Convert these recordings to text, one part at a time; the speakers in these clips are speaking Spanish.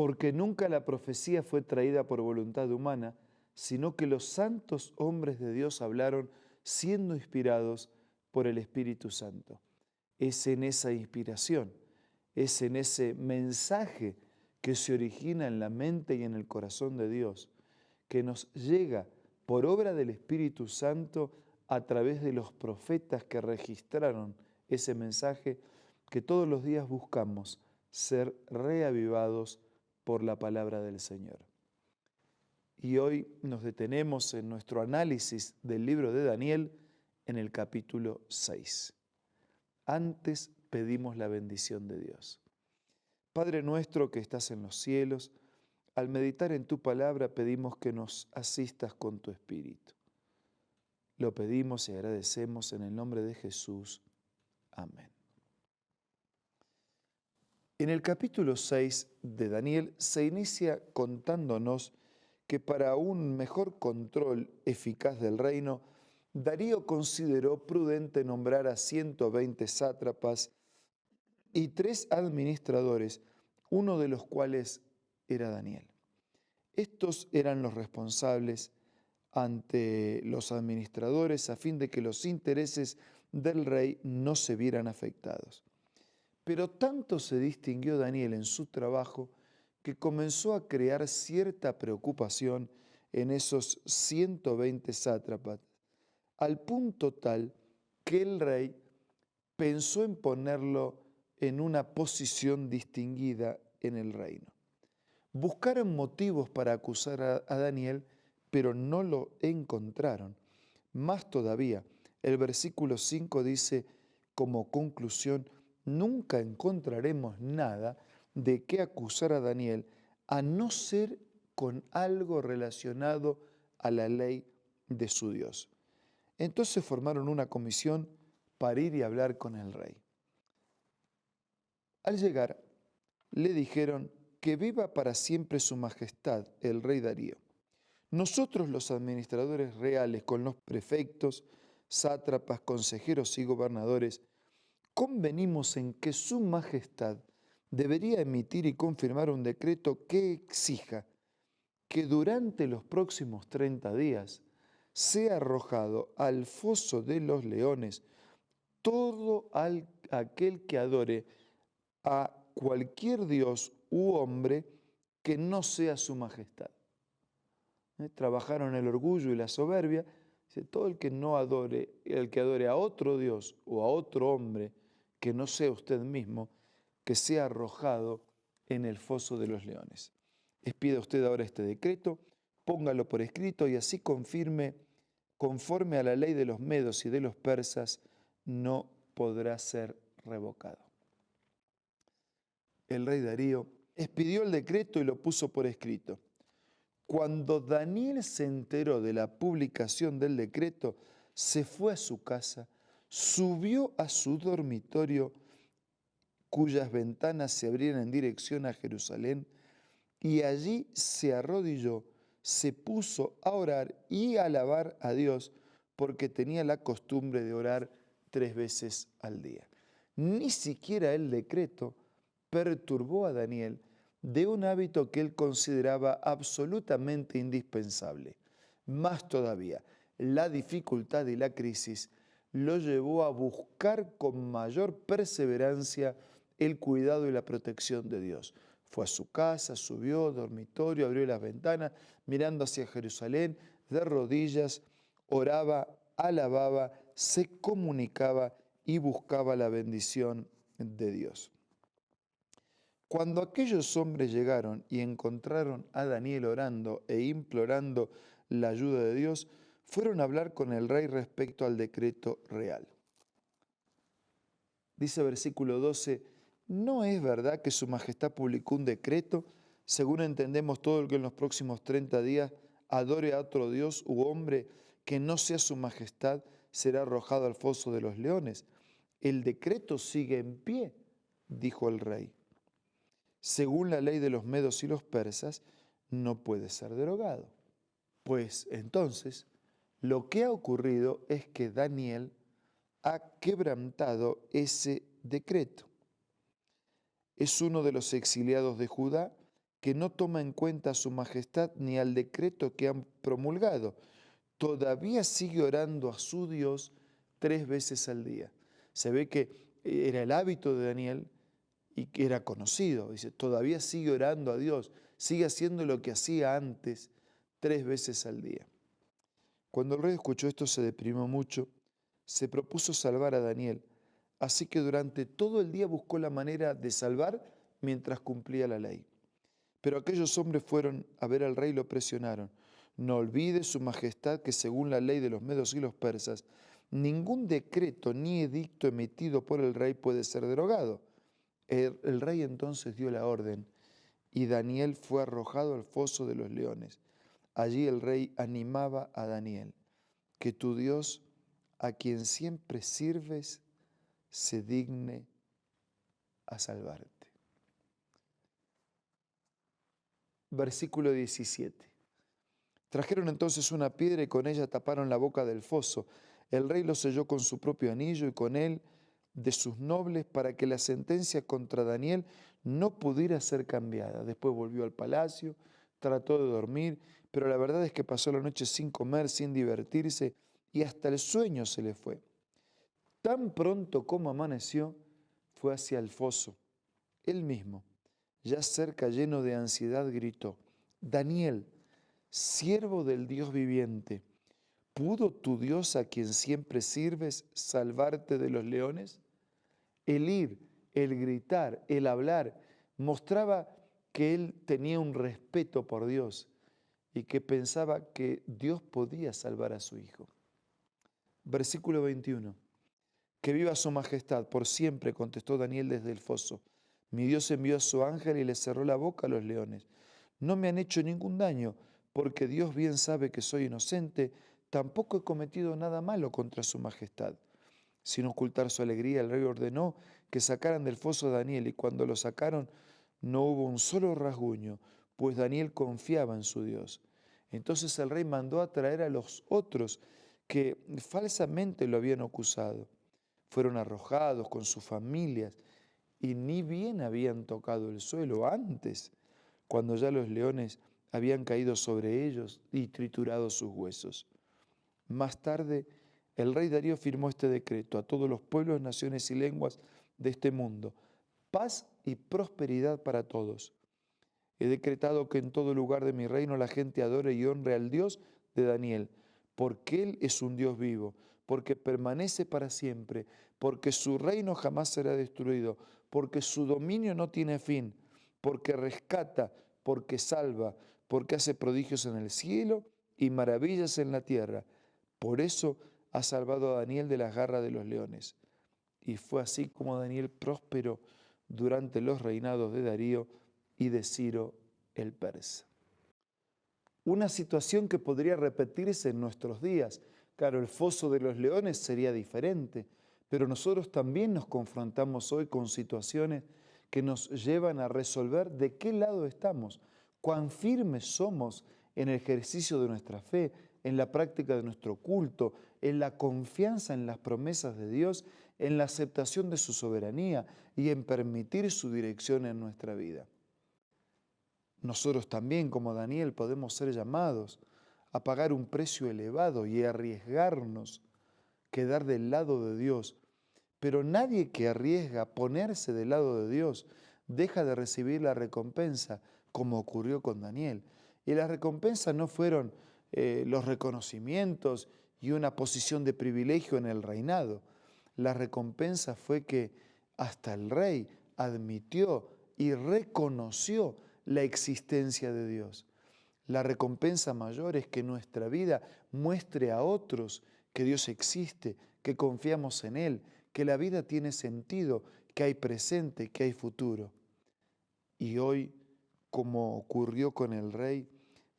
Porque nunca la profecía fue traída por voluntad humana, sino que los santos hombres de Dios hablaron siendo inspirados por el Espíritu Santo. Es en esa inspiración, es en ese mensaje que se origina en la mente y en el corazón de Dios, que nos llega por obra del Espíritu Santo a través de los profetas que registraron ese mensaje, que todos los días buscamos ser reavivados por la palabra del Señor. Y hoy nos detenemos en nuestro análisis del libro de Daniel en el capítulo 6. Antes pedimos la bendición de Dios. Padre nuestro que estás en los cielos, al meditar en tu palabra pedimos que nos asistas con tu Espíritu. Lo pedimos y agradecemos en el nombre de Jesús. Amén. En el capítulo 6 de Daniel se inicia contándonos que para un mejor control eficaz del reino, Darío consideró prudente nombrar a 120 sátrapas y 3 administradores, uno de los cuales era Daniel. Estos eran los responsables ante los administradores a fin de que los intereses del rey no se vieran afectados. Pero tanto se distinguió Daniel en su trabajo que comenzó a crear cierta preocupación en esos 120 sátrapas, al punto tal que el rey pensó en ponerlo en una posición distinguida en el reino. Buscaron motivos para acusar a Daniel, pero no lo encontraron. Más todavía, el versículo 5 dice como conclusión: nunca encontraremos nada de qué acusar a Daniel, a no ser con algo relacionado a la ley de su Dios. Entonces formaron una comisión para ir y hablar con el rey. Al llegar, le dijeron: que viva para siempre su majestad, el rey Darío. Nosotros los administradores reales, con los prefectos, sátrapas, consejeros y gobernadores, convenimos en que su majestad debería emitir y confirmar un decreto que exija que durante los próximos 30 días sea arrojado al foso de los leones todo aquel que adore a cualquier dios u hombre que no sea su majestad. Trabajaron el orgullo y la soberbia. Dice, todo el que no adore, el que adore a otro dios o a otro hombre que no sea usted mismo, que sea arrojado en el foso de los leones. Expida usted ahora este decreto, póngalo por escrito y así confirme, conforme a la ley de los medos y de los persas, no podrá ser revocado. El rey Darío expidió el decreto y lo puso por escrito. Cuando Daniel se enteró de la publicación del decreto, se fue a su casa, subió a su dormitorio, cuyas ventanas se abrían en dirección a Jerusalén, y allí se arrodilló, se puso a orar y a alabar a Dios, porque tenía la costumbre de orar 3 veces al día. Ni siquiera el decreto perturbó a Daniel de un hábito que él consideraba absolutamente indispensable. Más todavía, la dificultad y la crisis lo llevó a buscar con mayor perseverancia el cuidado y la protección de Dios. Fue a su casa, subió, dormitorio, abrió las ventanas, mirando hacia Jerusalén, de rodillas, oraba, alababa, se comunicaba y buscaba la bendición de Dios. Cuando aquellos hombres llegaron y encontraron a Daniel orando e implorando la ayuda de Dios, fueron a hablar con el rey respecto al decreto real. Dice versículo 12, ¿no es verdad que su majestad publicó un decreto, según entendemos todo el que en los próximos 30 días adore a otro dios u hombre que no sea su majestad será arrojado al foso de los leones? El decreto sigue en pie, dijo el rey. Según la ley de los medos y los persas, no puede ser derogado. Pues entonces, lo que ha ocurrido es que Daniel ha quebrantado ese decreto. Es uno de los exiliados de Judá que no toma en cuenta a su majestad ni al decreto que han promulgado. Todavía sigue orando a su Dios 3 veces al día. Se ve que era el hábito de Daniel y que era conocido. Dice, todavía sigue orando a Dios, sigue haciendo lo que hacía antes 3 veces al día. Cuando el rey escuchó esto se deprimió mucho, se propuso salvar a Daniel, así que durante todo el día buscó la manera de salvar mientras cumplía la ley. Pero aquellos hombres fueron a ver al rey y lo presionaron. No olvide su majestad que según la ley de los medos y los persas, ningún decreto ni edicto emitido por el rey puede ser derogado. El rey entonces dio la orden y Daniel fue arrojado al foso de los leones. Allí el rey animaba a Daniel, que tu Dios, a quien siempre sirves, se digne a salvarte. Versículo 17. Trajeron entonces una piedra y con ella taparon la boca del foso. El rey lo selló con su propio anillo y con él de sus nobles para que la sentencia contra Daniel no pudiera ser cambiada. Después volvió al palacio, trató de dormir, pero la verdad es que pasó la noche sin comer, sin divertirse y hasta el sueño se le fue. Tan pronto como amaneció, fue hacia el foso. Él mismo, ya cerca lleno de ansiedad, gritó, Daniel, siervo del Dios viviente, ¿pudo tu Dios a quien siempre sirves salvarte de los leones? El ir, el gritar, el hablar, mostraba que él tenía un respeto por Dios y que pensaba que Dios podía salvar a su hijo. Versículo 21. Que viva su majestad por siempre, contestó Daniel desde el foso. Mi Dios envió a su ángel y le cerró la boca a los leones. No me han hecho ningún daño, porque Dios bien sabe que soy inocente, tampoco he cometido nada malo contra su majestad. Sin ocultar su alegría, el rey ordenó que sacaran del foso a Daniel, y cuando lo sacaron no hubo un solo rasguño, pues Daniel confiaba en su Dios. Entonces el rey mandó a traer a los otros que falsamente lo habían acusado. Fueron arrojados con sus familias y ni bien habían tocado el suelo antes, cuando ya los leones habían caído sobre ellos y triturado sus huesos. Más tarde, el rey Darío firmó este decreto a todos los pueblos, naciones y lenguas de este mundo: paz y prosperidad para todos. He decretado que en todo lugar de mi reino la gente adore y honre al Dios de Daniel, porque Él es un Dios vivo, porque permanece para siempre, porque su reino jamás será destruido, porque su dominio no tiene fin, porque rescata, porque salva, porque hace prodigios en el cielo y maravillas en la tierra. Por eso ha salvado a Daniel de las garras de los leones. Y fue así como Daniel prosperó durante los reinados de Darío y de Ciro el persa. Una situación que podría repetirse en nuestros días. Claro, el foso de los leones sería diferente, pero nosotros también nos confrontamos hoy con situaciones que nos llevan a resolver de qué lado estamos, cuán firmes somos en el ejercicio de nuestra fe, en la práctica de nuestro culto, en la confianza en las promesas de Dios, en la aceptación de su soberanía y en permitir su dirección en nuestra vida. Nosotros también, como Daniel, podemos ser llamados a pagar un precio elevado y arriesgarnos, quedar del lado de Dios. Pero nadie que arriesga ponerse del lado de Dios deja de recibir la recompensa, como ocurrió con Daniel. Y las recompensas no fueron los reconocimientos y una posición de privilegio en el reinado. La recompensa fue que hasta el rey admitió y reconoció la existencia de Dios. La recompensa mayor es que nuestra vida muestre a otros que Dios existe, que confiamos en Él, que la vida tiene sentido, que hay presente, que hay futuro. Y hoy, como ocurrió con el rey,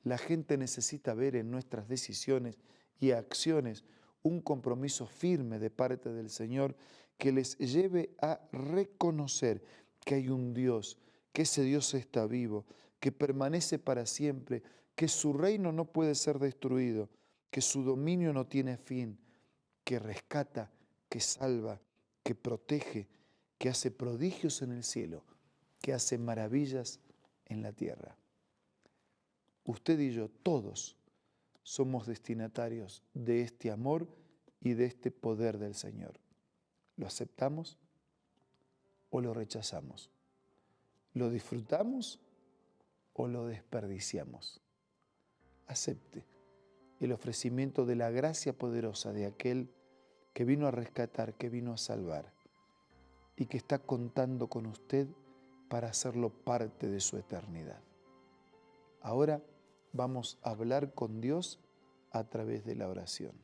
la gente necesita ver en nuestras decisiones y acciones un compromiso firme de parte del Señor que les lleve a reconocer que hay un Dios, que ese Dios está vivo, que permanece para siempre, que su reino no puede ser destruido, que su dominio no tiene fin, que rescata, que salva, que protege, que hace prodigios en el cielo, que hace maravillas en la tierra. Usted y yo, todos, somos destinatarios de este amor y de este poder del Señor. ¿Lo aceptamos o lo rechazamos? ¿Lo disfrutamos o lo desperdiciamos? Acepte el ofrecimiento de la gracia poderosa de aquel que vino a rescatar, que vino a salvar y que está contando con usted para hacerlo parte de su eternidad. Ahora vamos a hablar con Dios a través de la oración.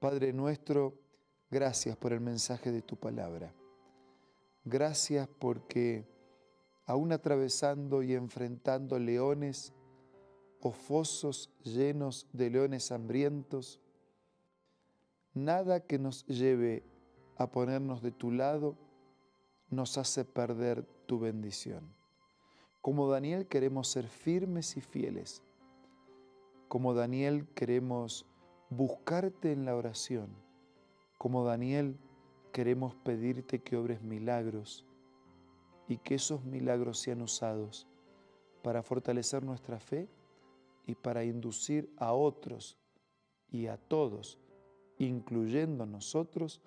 Padre nuestro, gracias por el mensaje de tu palabra. Gracias porque aún atravesando y enfrentando leones o fosos llenos de leones hambrientos, nada que nos lleve a ponernos de tu lado nos hace perder tu bendición. Como Daniel queremos ser firmes y fieles. Como Daniel queremos buscarte en la oración. Como Daniel queremos pedirte que obres milagros y que esos milagros sean usados para fortalecer nuestra fe y para inducir a otros y a todos, incluyendo nosotros,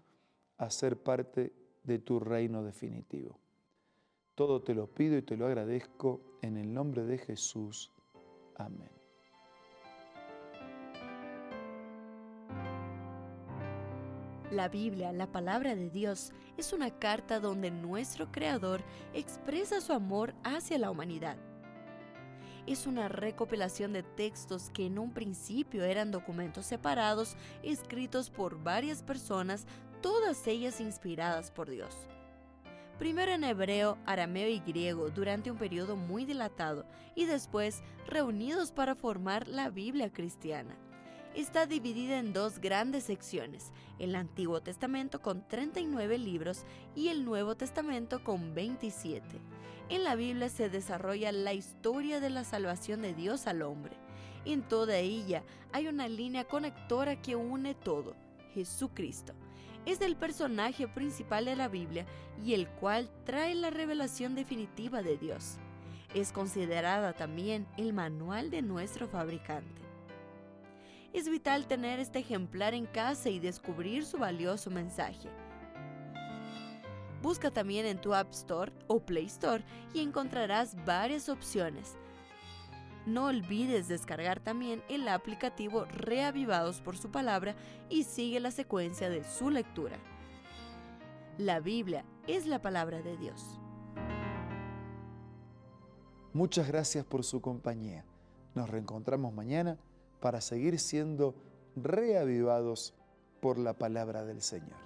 a ser parte de tu reino definitivo. Todo te lo pido y te lo agradezco en el nombre de Jesús. Amén. La Biblia, la palabra de Dios, es una carta donde nuestro Creador expresa su amor hacia la humanidad. Es una recopilación de textos que en un principio eran documentos separados, escritos por varias personas, todas ellas inspiradas por Dios. Primero en hebreo, arameo y griego durante un periodo muy dilatado y después reunidos para formar la Biblia cristiana. Está dividida en dos grandes secciones, el Antiguo Testamento con 39 libros y el Nuevo Testamento con 27. En la Biblia se desarrolla la historia de la salvación de Dios al hombre. En toda ella hay una línea conectora que une todo, Jesucristo. Es el personaje principal de la Biblia y el cual trae la revelación definitiva de Dios. Es considerada también el manual de nuestro fabricante. Es vital tener este ejemplar en casa y descubrir su valioso mensaje. Busca también en tu App Store o Play Store y encontrarás varias opciones. No olvides descargar también el aplicativo Reavivados por su palabra y sigue la secuencia de su lectura. La Biblia es la palabra de Dios. Muchas gracias por su compañía. Nos reencontramos mañana para seguir siendo reavivados por la palabra del Señor.